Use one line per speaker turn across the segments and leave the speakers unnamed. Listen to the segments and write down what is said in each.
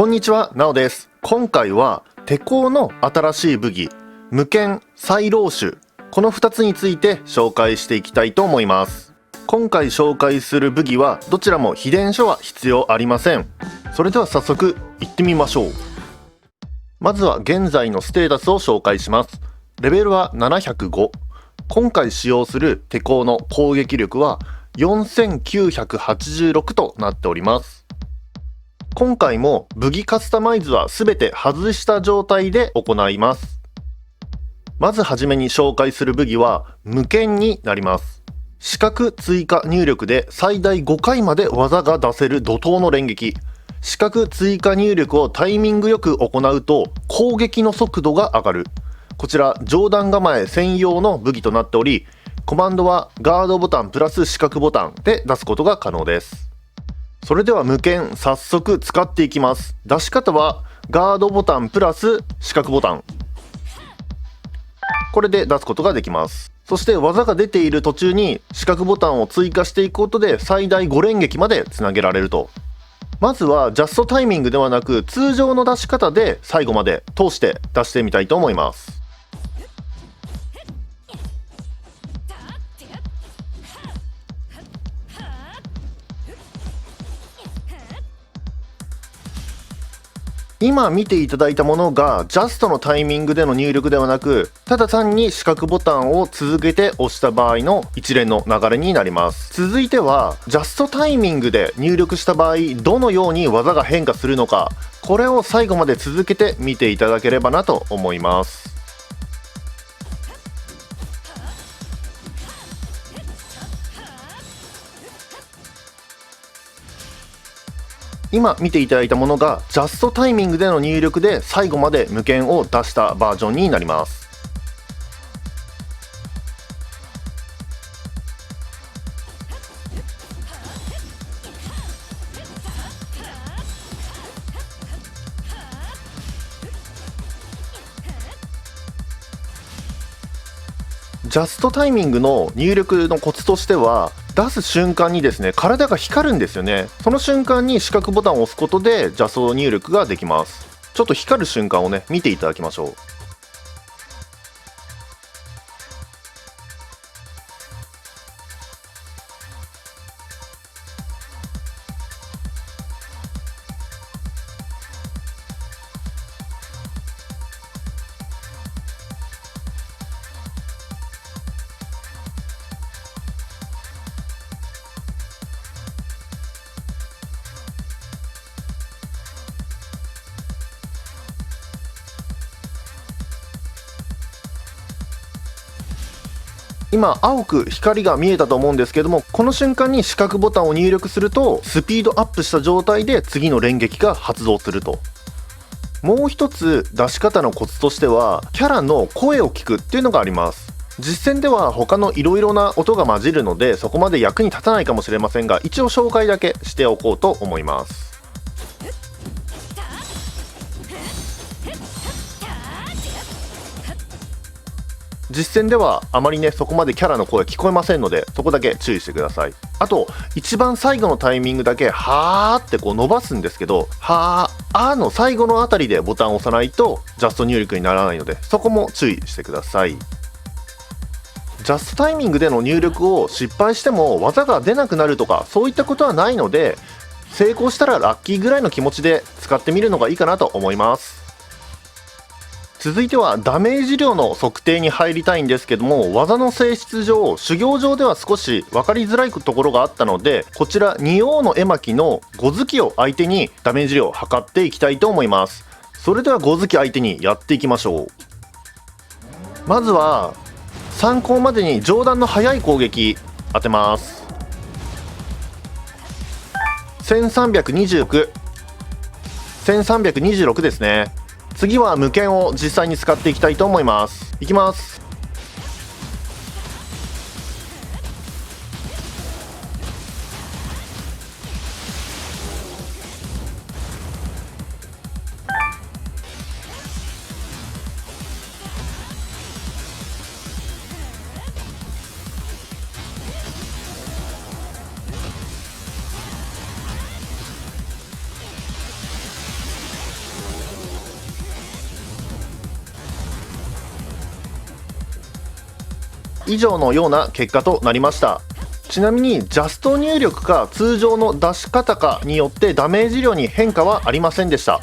こんにちは、なおです。今回はテコの新しい武器、無剣再老種、この2つについて紹介していきたいと思います。今回紹介する武器はどちらも秘伝書は必要ありません。それでは早速行ってみましょう。まずは現在のステータスを紹介します。レベルは705。今回使用するテコの攻撃力は4986となっております。今回も武器カスタマイズは全て外した状態で行います。まずはじめに紹介する武器は無剣になります。視覚追加入力で最大5回まで技が出せる怒涛の連撃。視覚追加入力をタイミングよく行うと攻撃の速度が上がる。こちら上段構え専用の武器となっており、コマンドはガードボタンプラス視覚ボタンで出すことが可能です。それでは無剣早速使っていきます。出し方はガードボタンプラス視覚ボタン、これで出すことができます。そして技が出ている途中に視覚ボタンを追加していくことで最大5連撃までつなげられると。まずはジャストタイミングではなく通常の出し方で最後まで通して出してみたいと思います。今見ていただいたものがジャストのタイミングでの入力ではなく、ただ単に視覚ボタンを続けて押した場合の一連の流れになります。続いてはジャストタイミングで入力した場合どのように技が変化するのか、これを最後まで続けて見ていただければなと思います。今見ていただいたものがジャストタイミングでの入力で最後まで無剣を出したバージョンになります。ジャストタイミングの入力のコツとしては、出す瞬間にですね体が光るんですよね。その瞬間に視覚ボタンを押すことでジャスト入力ができます。ちょっと光る瞬間をね見ていただきましょう。今青く光が見えたと思うんですけども、この瞬間に視覚ボタンを入力するとスピードアップした状態で次の連撃が発動すると。もう一つ出し方のコツとしてはキャラの声を聞くっていうのがあります。実戦では他のいろいろな音が混じるのでそこまで役に立たないかもしれませんが、一応紹介だけしておこうと思います。実戦ではあまりねそこまでキャラの声聞こえませんので、そこだけ注意してください。あと一番最後のタイミングだけはーってこう伸ばすんですけど、はーあーの最後のあたりでボタンを押さないとジャスト入力にならないので、そこも注意してください。ジャストタイミングでの入力を失敗しても技が出なくなるとかそういったことはないので、成功したらラッキーぐらいの気持ちで使ってみるのがいいかなと思います。続いてはダメージ量の測定に入りたいんですけども、技の性質上修行上では少し分かりづらいところがあったので、こちら仁王の絵巻の5月を相手にダメージ量を測っていきたいと思います。それでは5月相手にやっていきましょう。まずは参考までに上段の速い攻撃当てます。1329、1326ですね。次は無剣を実際に使っていきたいと思います。いきます。以上のような結果となりました。ちなみにジャスト入力か通常の出し方かによってダメージ量に変化はありませんでした。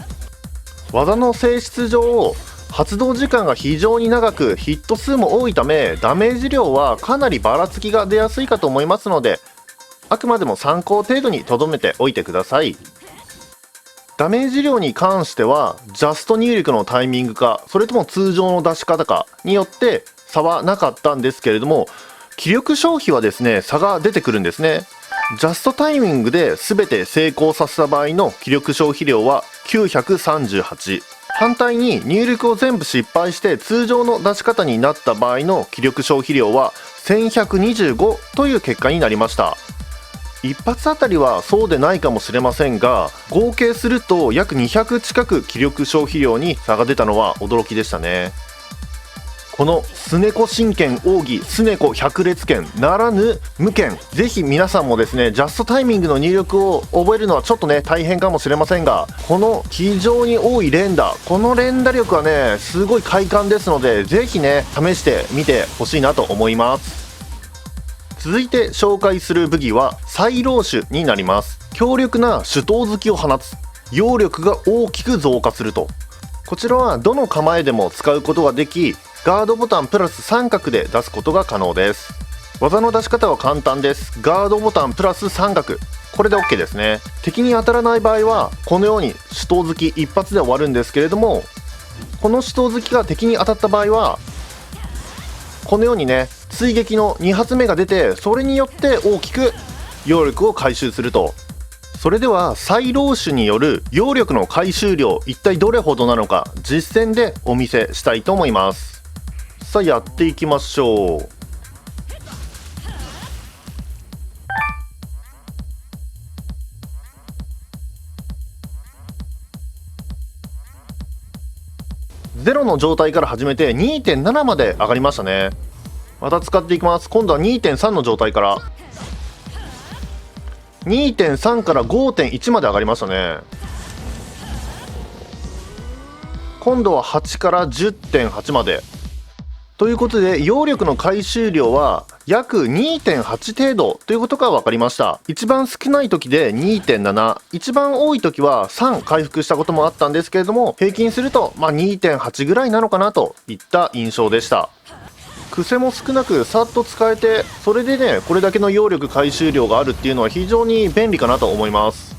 技の性質上発動時間が非常に長くヒット数も多いためダメージ量はかなりばらつきが出やすいかと思いますので、あくまでも参考程度に留めておいてください。ダメージ量に関してはジャスト入力のタイミングかそれとも通常の出し方かによって差はなかったんですけれども、気力消費はですね差が出てくるんですね。ジャストタイミングで全て成功させた場合の気力消費量は938、反対に入力を全部失敗して通常の出し方になった場合の気力消費量は1125という結果になりました。一発あたりはそうでないかもしれませんが、合計すると約200近く気力消費量に差が出たのは驚きでしたね。このスネコ神剣奥義スネコ百列拳ならぬ無剣、ぜひ皆さんもですねジャストタイミングの入力を覚えるのはちょっとね大変かもしれませんが、この非常に多い連打、この連打力はねすごい快感ですので、ぜひね試してみてほしいなと思います。続いて紹介する武器は再老手になります。強力な手刀突きを放つ、揚力が大きく増加すると。こちらはどの構えでも使うことができ、ガードボタンプラス三角で出すことが可能です。技の出し方は簡単です。ガードボタンプラス三角、これで OK ですね。敵に当たらない場合はこのように手刀突き一発で終わるんですけれども、この手刀突きが敵に当たった場合はこのようにね追撃の2発目が出て、それによって大きく揚力を回収すると。それでは再老手による揚力の回収量一体どれほどなのか実戦でお見せしたいと思います。さあやっていきましょう。0の状態から始めて 2.7 まで上がりましたね。また使っていきます。今度は 2.3 の状態から 2.3 から 5.1 まで上がりましたね。今度は8から 10.8 までということで、揚力の回収量は約 2.8 程度ということが分かりました。一番少ない時で 2.7、 一番多い時は3回復したこともあったんですけれども、平均すると2.8 ぐらいなのかなといった印象でした。癖も少なくさっと使えて、それでねこれだけの揚力回収量があるっていうのは非常に便利かなと思います。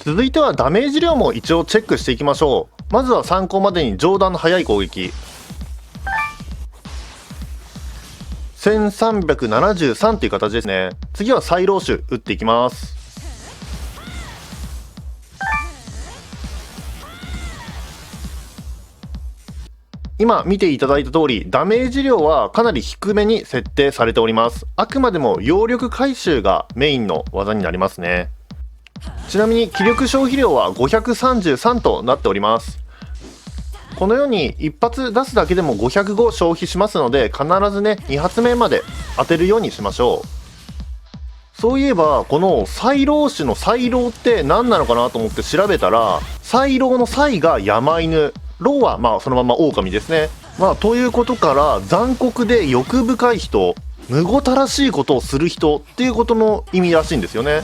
続いてはダメージ量も一応チェックしていきましょう。まずは参考までに上段の速い攻撃1373という形ですね。次は再老手打っていきます。今見ていただいた通りダメージ量はかなり低めに設定されております。あくまでも揚力回収がメインの技になりますね。ちなみに気力消費量は533となっております。このように一発出すだけでも505消費しますので、必ずね2発目まで当てるようにしましょう。そういえばこの再老手の再老って何なのかなと思って調べたら、再老の再が山犬、老はそのまま狼ですね。ということから残酷で欲深い人、むごたらしいことをする人っていうことの意味らしいんですよね。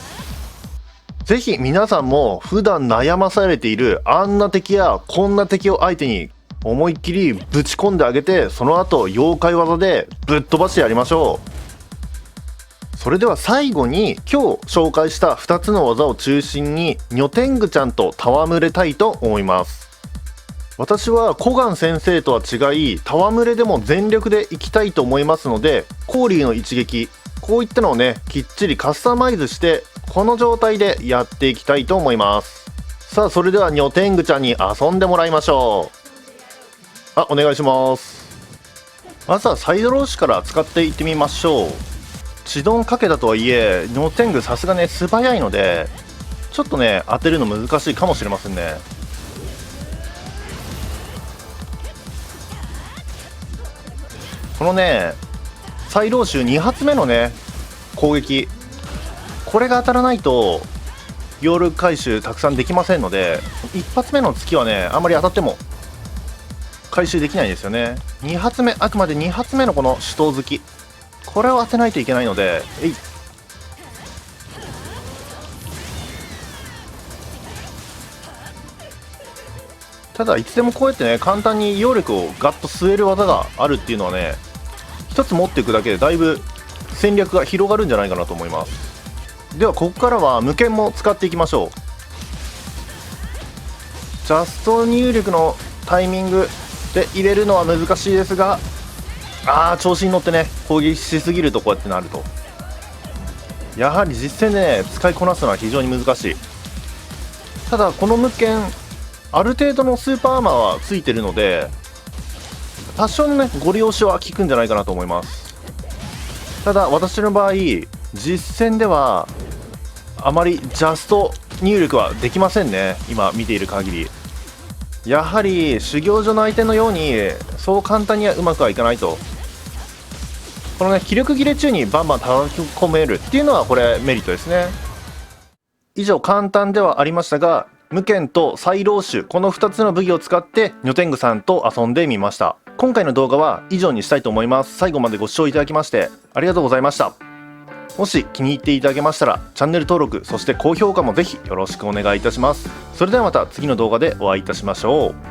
ぜひ皆さんも普段悩まされているあんな敵やこんな敵を相手に思いっきりぶち込んであげて、その後妖怪技でぶっ飛ばしてやりましょう。それでは最後に今日紹介した2つの技を中心にニョテングちゃんと戯れたいと思います。私はコガン先生とは違い戯れでも全力でいきたいと思いますので、コーリーの一撃こういったのをねきっちりカスタマイズしてこの状態でやっていきたいと思います。さあそれではニョテングちゃんに遊んでもらいましょう。お願いします。まずはサイドローシから使っていってみましょう。チドンかけたとはいえニョテングさすがね素早いのでちょっとね当てるの難しいかもしれませんね。このね再老手2発目のね攻撃、これが当たらないと揚力回収たくさんできませんので、1発目の突きはねあんまり当たっても回収できないんですよね。2発目、あくまで2発目のこの手刀突き、これを当てないといけないので、ただいつでもこうやってね、簡単に揚力をガッと吸える技があるっていうのはね、一つ持っていくだけでだいぶ戦略が広がるんじゃないかなと思います。ではここからは無剣も使っていきましょう。ジャスト入力のタイミングで入れるのは難しいですが、調子に乗ってね攻撃しすぎるとこうやってなると、やはり実戦でね使いこなすのは非常に難しい。ただこの無剣ある程度のスーパーアーマーはついてるので、多少のねご利用しは効くんじゃないかなと思います。ただ私の場合実戦ではあまりジャスト入力はできませんね。今見ている限りやはり修行所の相手のようにそう簡単にはうまくはいかないと。このね気力切れ中にバンバン叩き込めるっていうのはこれメリットですね。以上簡単ではありましたが、無剣と再老種この2つの武器を使ってニョテングさんと遊んでみました。今回の動画は以上にしたいと思います。最後までご視聴いただきましてありがとうございました。もし気に入っていただけましたらチャンネル登録、そして高評価もぜひよろしくお願いいたします。それではまた次の動画でお会いいたしましょう。